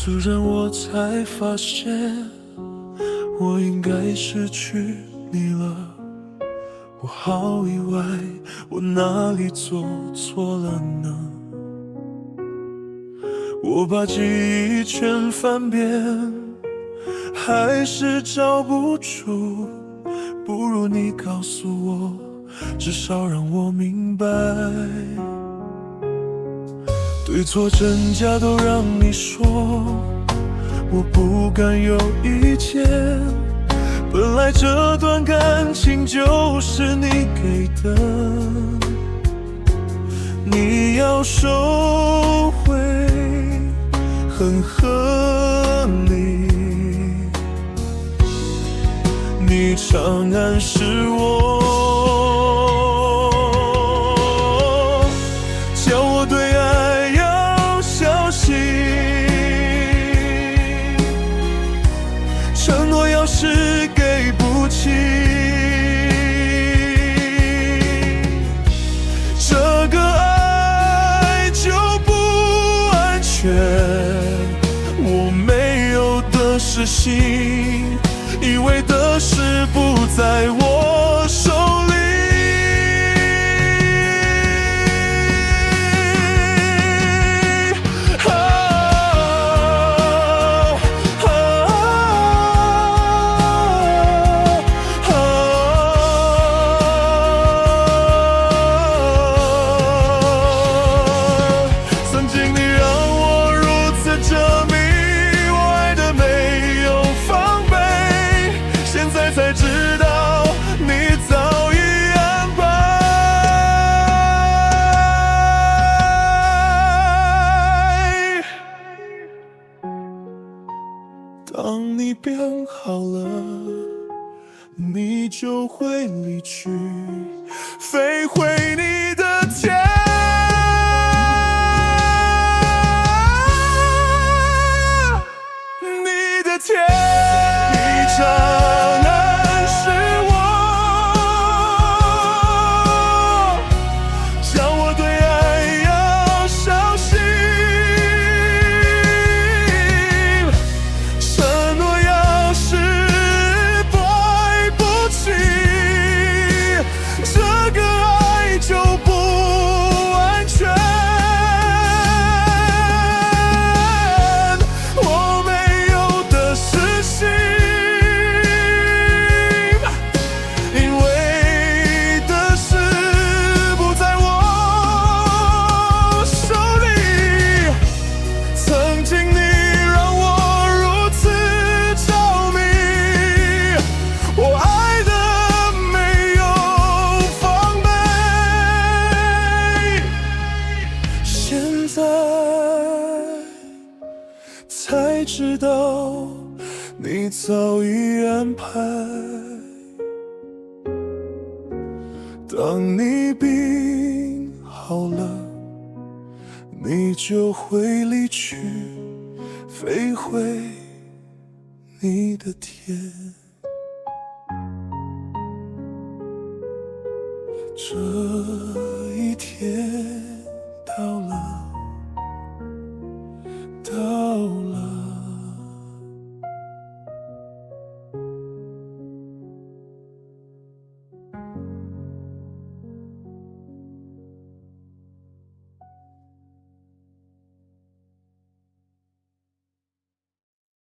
突然我才发现，我应该失去你了。我好意外，我哪里做错了呢？我把记忆全翻遍，还是找不出。不如你告诉我，至少让我明白。对错真假都让你说，我不敢有意见。本来这段感情就是你给的，你要收回很合理。你常暗示我，叫我对爱要小心，承诺要是给不起，这个爱就不安全。我没有的是心，以为的事不在我手里。曾经你让我如此证明，我爱的没有防备，现在才知道你早已安排。当你变好了，你就会离去，飞回你的天。你的天，一场暗示我，叫我对爱要小心，承诺要是对不起，这个爱就不安全。我没有的是心，因为的事不在我手里。曾经你让我如此着迷，我爱的没有防备，现在才知道你早已安排。当你病好了，你就会离去，飞回你的天。这一天到了，到了。